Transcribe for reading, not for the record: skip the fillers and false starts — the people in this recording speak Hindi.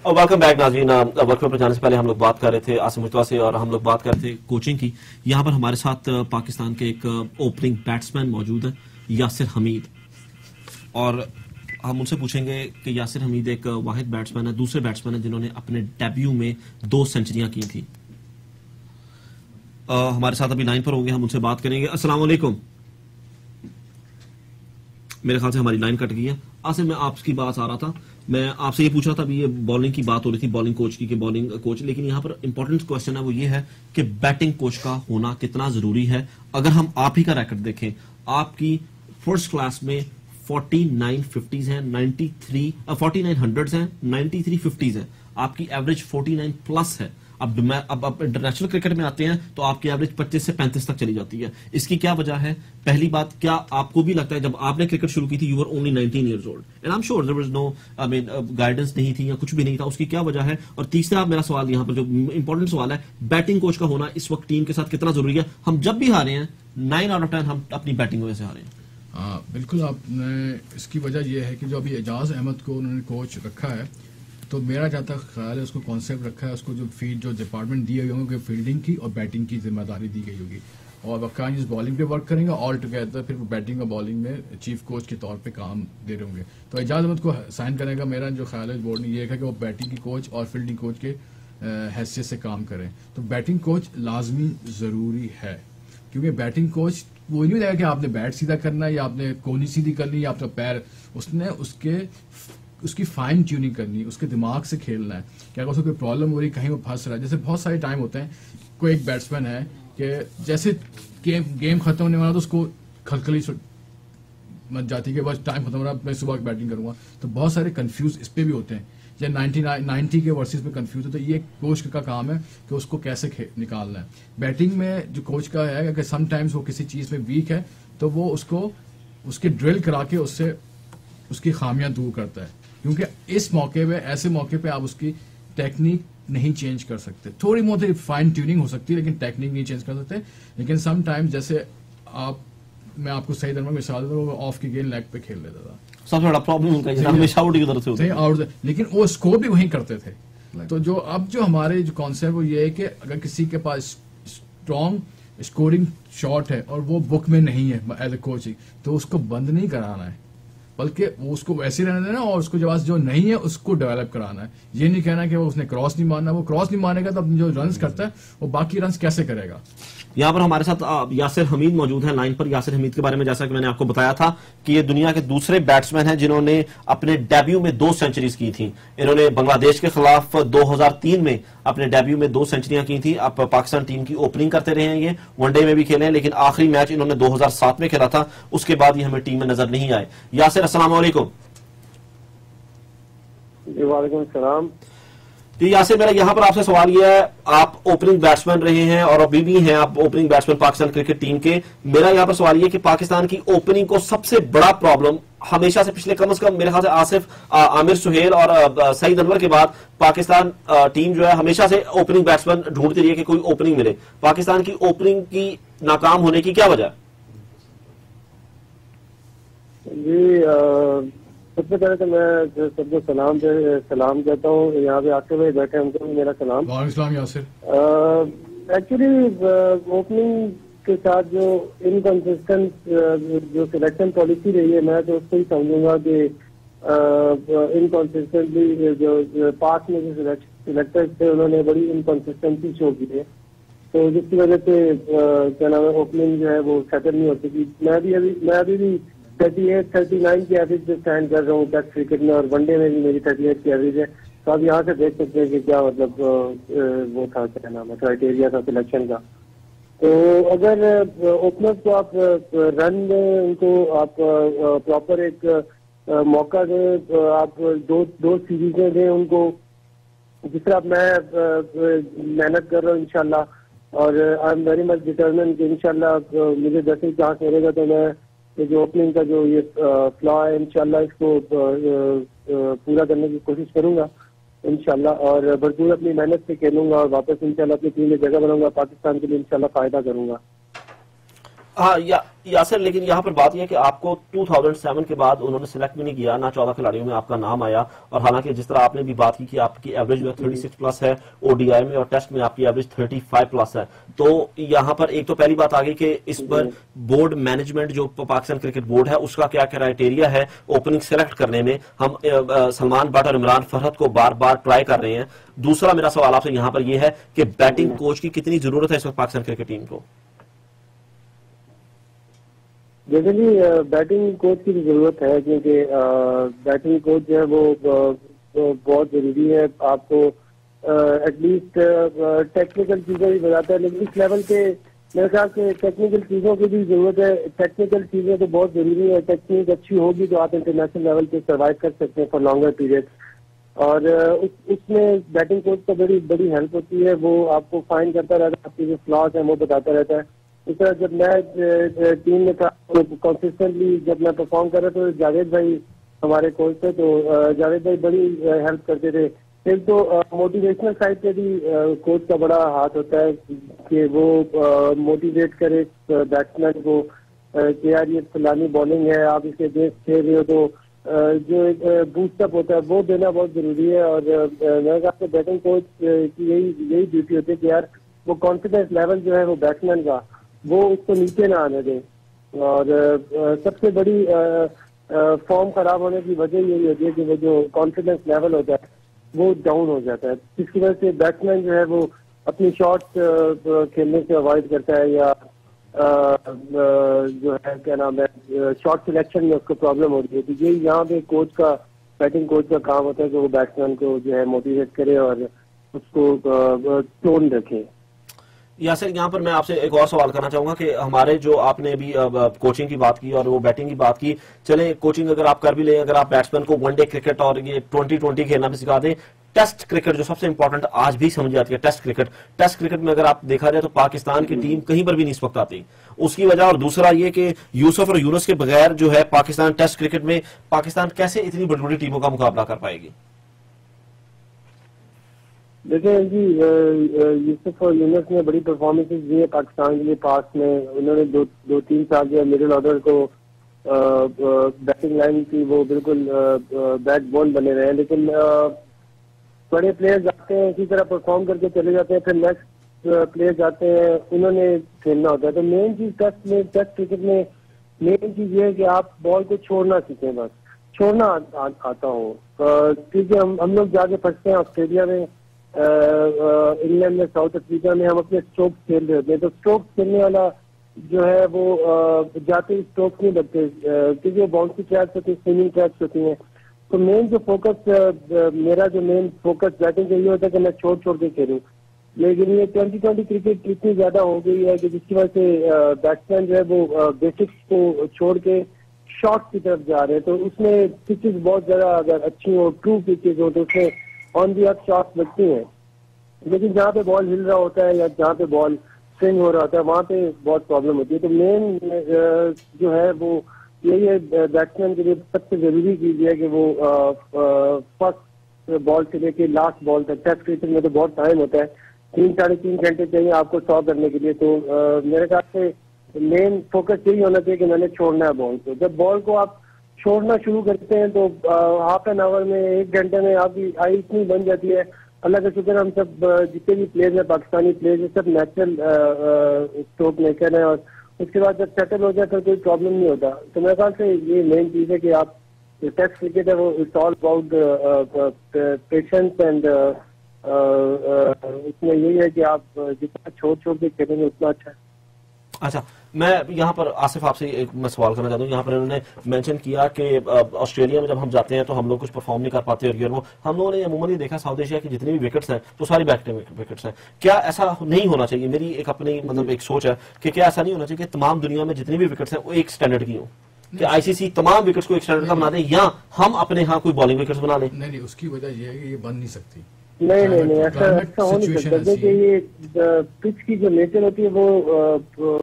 और वेलकम बैक नाज़रीन। वर्क पर जाने से पहले हम लोग बात कर रहे थे आसिम मुश्तफा से और हम लोग बात कर रहे थे कोचिंग की। यहाँ पर हमारे साथ पाकिस्तान के एक ओपनिंग बैट्समैन मौजूद है, यासिर हमीद, और हम उनसे पूछेंगे कि यासिर हमीद एक वाहिद बैट्समैन है, दूसरे बैट्समैन है जिन्होंने अपने डेब्यू में 2 सेंचुरियां की थी। हमारे साथ अभी लाइन पर होंगे, हम उनसे बात करेंगे। अस्सलाम वालेकुम। मेरे ख्याल से हमारी लाइन कट गई है। आसिम, मैं आपकी बात आ रहा था, मैं आपसे ये पूछ रहा था, अभी ये बॉलिंग की बात हो रही थी, बॉलिंग कोच की, कि बॉलिंग कोच, लेकिन यहाँ पर इंपॉर्टेंट क्वेश्चन है वो ये है कि बैटिंग कोच का होना कितना जरूरी है। अगर हम आप ही का रिकॉर्ड देखें, आपकी फर्स्ट क्लास में 49 50s हैं, 4900s हैं, 93 50s हैं, आपकी एवरेज 49 प्लस है। अब इंटरनेशनल क्रिकेट में आते हैं तो आपकी एवरेज 25 से 35 तक चली जाती है। इसकी क्या वजह है? पहली बात, क्या आपको भी लगता है जब आपने क्रिकेट शुरू की थी you were only 19 years old and I am sure there was no guidance नहीं थी या कुछ भी नहीं था, उसकी क्या वजह है? और तीसरा मेरा सवाल यहाँ पर जो इंपॉर्टेंट सवाल है, बैटिंग कोच का होना इस वक्त टीम के साथ कितना जरूरी है? हम जब भी हारे हैं 9 आउट ऑफ 10 हम अपनी बैटिंग वजह से हारे हैं। हाँ बिल्कुल, आपने इसकी वजह यह है कि जो अभी एजाज अहमद को उन्होंने कोच रखा है, तो मेरा जहाँ तक ख्याल है उसको कॉन्सेप्ट रखा है, उसको जो डिपार्टमेंट दिए गए होंगे फील्डिंग की और बैटिंग की जिम्मेदारी दी गई होगी, और वकान इस बॉलिंग पे वर्क करेंगे ऑल टुगेदर, फिर वो बैटिंग और बॉलिंग में चीफ कोच के तौर पे काम दे रहे होंगे। तो एजाज अहमद को साइन करने का मेरा जो ख्याल है बोर्ड ने यह है कि वो बैटिंग की कोच और फील्डिंग कोच के हैसियत से काम करें। तो बैटिंग कोच लाजमी ज़रूरी है, क्योंकि बैटिंग कोच वो नहीं लगेगा कि आपने बैट सीधा करना है या आपने कोनी सीधी करनी है, आपका पैर, उसने उसकी फाइन ट्यूनिंग करनी, उसके दिमाग से खेलना है कि अगर उसको कोई प्रॉब्लम हो रही, कहीं वो फंस रहा है। जैसे बहुत सारे टाइम होते हैं, कोई एक बैट्समैन है कि जैसे गेम खत्म होने वाला तो उसको खलखली मच जाती है कि बस टाइम खत्म हो रहा है, मैं सुबह बैटिंग करूंगा। तो बहुत सारे कंफ्यूज इस पे भी होते हैं, या 90 के वर्सेस में कंफ्यूज होते हैं। ये कोच का काम है कि उसको कैसे निकालना है। बैटिंग में जो कोच का है कि समटाइम्स वो किसी चीज़ में वीक है तो वो उसको उसके ड्रिल करा के उससे उसकी खामियां दूर करता है, क्योंकि इस मौके पे, ऐसे मौके पे आप उसकी टेक्निक नहीं चेंज कर सकते। थोड़ी बहुत फाइन ट्यूनिंग हो सकती है लेकिन टेक्निक नहीं चेंज कर सकते। लेकिन सम टाइम जैसे मैं आपको सही दरमा मिसाल दूं, वो ऑफ की गेंद लेग पे खेल लेता था, सबसे बड़ा प्रॉब्लम उनका ये हमेशा आउट की तरफ से होता है, आउट, लेकिन वो स्कोर भी वहीं करते थे। तो जो अब जो हमारे जो कॉन्सेप्ट वो ये है कि अगर किसी के पास स्ट्रॉन्ग स्कोरिंग शॉट है और वो बुक में नहीं है एज ए कोचिंग, तो उसको बंद नहीं कराना है, बल्कि वो उसको वैसे रहने देना और उसको जो नहीं है उसको डेवलप कराना है। ये नहीं कहना कि वो उसने क्रॉस नहीं मारना, वो क्रॉस नहीं मारेगा तो जो रन्स करता है वो बाकी रन्स कैसे करेगा। यहाँ पर हमारे साथ यासिर हमीद मौजूद है लाइन पर। यासिर हमीद के बारे में जैसा कि मैंने आपको बताया था कि ये दुनिया के दूसरे बैट्समैन हैं जिन्होंने अपने डेब्यू में 2 सेंचुरीज की थी। इन्होंने बांग्लादेश के खिलाफ 2003 में अपने डेब्यू में 2 सेंचुरियां की थी। अब पाकिस्तान टीम की ओपनिंग करते रहे हैं, ये वनडे में भी खेले हैं, लेकिन आखिरी मैच इन्होंने 2007 में खेला था, उसके बाद ये हमें टीम में नजर नहीं आए। यासिर, अस्सलाम वालेकुम। वालेकुम सलाम। यासिर, मेरा यहाँ पर आपसे सवाल यह है, आप ओपनिंग बैट्समैन रहे हैं और अभी भी हैं आप opening batsman Pakistan cricket team के। मेरा यहाँ पर सवाल यह कि पाकिस्तान की ओपनिंग को सबसे बड़ा प्रॉब्लम हमेशा से, पिछले कम से कम मेरे ख्याल से आसिफ, आमिर सुहेल और सईद अनवर के बाद पाकिस्तान टीम जो है हमेशा से ओपनिंग बैट्समैन ढूंढती रही है कि कोई ओपनिंग मिले। पाकिस्तान की ओपनिंग की नाकाम होने की क्या वजह है? जी, सबसे पहले तो मैं सबको सलाम कहता हूँ। यहाँ पे आके हुए बैठे उनको भी मेरा सलाम। वालेकुम यासिर। एक्चुअली ओपनिंग के साथ जो इनकंसिस्टेंट जो सिलेक्शन पॉलिसी रही है, मैं तो उसको ही समझूंगा कि इनकंसिस्टेंटली जो पास में जो सिलेक्टर्स थे उन्होंने बड़ी इनकंसिस्टेंसी शो की है, तो जिसकी वजह से क्या नाम है, ओपनिंग जो है वो सेटल नहीं हो सकी। मैं अभी भी 38-39 की एवरेज पे स्टैंड कर रहा हूँ टेस्ट क्रिकेट में, और वनडे में भी मेरी 38 की एवरेज है। तो आप यहाँ से देख सकते हैं कि क्या मतलब वो था, क्या नाम है, क्राइटेरिया था सिलेक्शन का। तो अगर ओपनर्स को आप रन दें, उनको आप प्रॉपर एक मौका दें, आप दो सीरीजें दें उनको, जिस तरह मैं मेहनत कर रहा हूँ इंशाल्लाह, और I am very much determined कि इंशाल्लाह मुझे जैसे ही चांस मिलेगा तो मैं ये जो ओपनिंग का जो ये फ्लॉ है इंशाल्लाह इसको पूरा करने की कोशिश करूंगा इंशाल्लाह, और भरपूर अपनी मेहनत से खेलूंगा और वापस इंशाल्लाह अपनी टीम में जगह बनाऊंगा, पाकिस्तान के लिए इंशाल्लाह फायदा करूंगा। हाँ यासिर, लेकिन यहाँ पर बात यह है कि आपको 2007 के बाद उन्होंने सिलेक्ट भी नहीं किया, ना 14 खिलाड़ियों में आपका नाम आया। और हालांकि जिस तरह आपने भी बात की कि आपकी एवरेज जो है 36 प्लस है ओडीआई में, और टेस्ट में आपकी एवरेज 35 प्लस है। तो यहाँ पर एक तो पहली बात आ गई कि इस पर बोर्ड मैनेजमेंट जो पाकिस्तान क्रिकेट बोर्ड है उसका क्या क्राइटेरिया है ओपनिंग सेलेक्ट करने में। हम सलमान बट और इमरान फरहत को बार बार ट्राई कर रहे हैं। दूसरा मेरा सवाल आपसे यहाँ पर यह है कि बैटिंग कोच की कितनी जरूरत है इस वक्त पाकिस्तान क्रिकेट टीम को? जनरली बैटिंग कोच की जरूरत है, क्योंकि बैटिंग कोच जो है वो बहुत जरूरी है। आपको एटलीस्ट टेक्निकल चीजें भी बताता है, लेकिन इस लेवल पे मेरे ख्याल से टेक्निकल चीजों की भी जरूरत है। टेक्निकल चीजें तो बहुत जरूरी है, टेक्निक अच्छी होगी तो आप इंटरनेशनल लेवल पे सर्वाइव कर सकते हैं फॉर लॉन्गर पीरियड। और उसमें बैटिंग कोच को बड़ी बड़ी हेल्प होती है। वो आपको फाइंड करता रहता है, आपके जो फ्लॉज हैं वो बताता रहता है। इस तरह जब मैं टीम में था तो कंसिस्टेंटली जब मैं परफॉर्म कर रहा था तो जावेद भाई हमारे कोच थे, तो जावेद भाई बड़ी हेल्प करते थे। फिर तो मोटिवेशनल साइड पे भी कोच का बड़ा हाथ होता है कि वो मोटिवेट करे बैट्समैन को कि यार ये फलानी बॉलिंग है, आप इसके अगेंस्ट खेल रहे हो, तो जो एक बूस्टअप होता है वो देना बहुत जरूरी है। और मेरे ख्याल से बैटिंग कोच की यही ड्यूटी होती है कि यार वो कॉन्फिडेंस लेवल जो है वो बैट्समैन का वो उसको नीचे ना आने दे। और सबसे बड़ी फॉर्म खराब होने की वजह यही होती है कि वो जो कॉन्फिडेंस लेवल होता है वो डाउन हो जाता है, जिसकी वजह से बैट्समैन जो है वो अपनी शॉट खेलने से अवॉइड करता है, या जो है क्या नाम है शॉट सिलेक्शन में उसको प्रॉब्लम हो रही है। तो ये यहाँ पे कोच का बैटिंग कोच का काम होता है कि वो बैट्समैन को जो है मोटिवेट करे और उसको टोन रखे। यासिर, यहाँ पर मैं आपसे एक और सवाल करना चाहूंगा कि हमारे जो आपने भी कोचिंग की बात की और वो बैटिंग की बात की, चले कोचिंग अगर आप कर भी लें, अगर आप बैट्समैन को वनडे क्रिकेट और ये 2020 खेलना भी सिखा दें, टेस्ट क्रिकेट जो सबसे इंपॉर्टेंट आज भी समझ आती है टेस्ट क्रिकेट में अगर आप देखा जाए तो पाकिस्तान की टीम कहीं पर भी नहीं इस वक्त आती, उसकी वजह। और दूसरा ये कि यूसुफ और यूनुस के बगैर जो है पाकिस्तान टेस्ट क्रिकेट में पाकिस्तान कैसे इतनी बड़ी बड़ी टीमों का मुकाबला कर पाएगी? देखिए जी, यूसुफ और यूनुस ने बड़ी परफॉर्मेंसेस दी है पाकिस्तान के लिए पास में। उन्होंने दो तीन साल जो मिडिल ऑर्डर को बैटिंग लाइन की वो बिल्कुल बैकबोन बने रहे हैं, लेकिन बड़े प्लेयर्स आते हैं इसी तरह परफॉर्म करके चले जाते हैं, फिर नेक्स्ट प्लेयर्स आते हैं, उन्होंने खेलना होता है। तो मेन चीज टेस्ट क्रिकेट में मेन चीज ये है कि आप बॉल को छोड़ना सीखें, बस छोड़ना आता हो। क्योंकि हम लोग जाके फंसते हैं ऑस्ट्रेलिया में, इंग्लैंड में, साउथ अफ्रीका में, हम अपने स्ट्रोक्स खेल रहे होते हैं। तो स्ट्रोक्स खेलने वाला जो है वो जाते ही स्ट्रोक्स नहीं लगते, क्योंकि वो बाउंड्री ट्रैक्स होती है, स्विमिंग ट्रैक्स होती हैं। तो मेन जो फोकस मेरा जो मेन फोकस बैटिंग का ये होता है कि मैं छोड़ के खेलूं। लेकिन ये 2020 क्रिकेट इतनी ज्यादा हो गई है कि जिसकी वजह से बैट्समैन जो है वो बेसिक्स को छोड़ के शॉट की तरफ जा रहे हैं। तो उसमें पिचेस बहुत ज्यादा अगर अच्छी हो, ट्रू पिचेस हो, तो उसमें ऑन दी अर्थ शॉट्स लगती हैं। लेकिन जहाँ पे बॉल हिल रहा होता है या जहाँ पे बॉल स्विंग हो रहा होता है वहां पे बहुत प्रॉब्लम होती है। तो मेन जो है वो यही है बैट्समैन के लिए सबसे जरूरी चीज है कि वो फर्स्ट बॉल से लेके लास्ट बॉल तक, टेस्ट क्रिकेट में तो बहुत टाइम होता है, 3-3.5 घंटे चाहिए आपको 100 करने के लिए। तो मेरे ख्याल से मेन फोकस यही होना चाहिए कि मैंने छोड़ना है बॉल को। जब बॉल को आप छोड़ना शुरू करते हैं तो हाफ एन आवर में, 1 घंटे में आपकी आई इतनी बन जाती है। अल्लाह का शुक्र, हम सब जितने भी प्लेयर्स हैं पाकिस्तानी प्लेयर्स हैं सब नेचुरल स्ट्रोक मेकर हैं, और उसके बाद जब सेटल हो जाए तो कोई प्रॉब्लम नहीं होता। तो मेरे ख्याल से ये मेन चीज है कि आप टेस्ट क्रिकेट है वो it's all about patience and उसमें यही है कि आप जितना छोड़ के खेलेंगे उतना अच्छा है। अच्छा, मैं यहाँ पर आसिफ आपसे एक मैं सवाल करना चाहता हूँ। यहाँ पर उन्होंने मेंशन किया कि ऑस्ट्रेलिया में जब हम जाते हैं तो हम लोग कुछ परफॉर्म नहीं कर पाते, और वो हम लोगों ने अमूमन ये देखा साउथ एशिया की जितनी भी विकेट्स हैं तो सारी बैटिंग विकेट्स हैं। क्या ऐसा नहीं होना चाहिए? मेरी एक अपनी मतलब एक सोच है कि क्या ऐसा नहीं होना चाहिए कि तमाम दुनिया में जितनी भी विकेट्स हैं वो एक स्टैंडर्ड की हो, कि आईसीसी तमाम विकेट्स को एक स्टैंडर्ड का बना दे, या हम अपने यहाँ कोई बॉलिंग विकेट्स बना लें? नहीं, उसकी वजह यह है कि ये बन नहीं सकती। नहीं, ऐसा हो नहीं सकता, क्योंकि ये पिच की जो नेचर होती है वो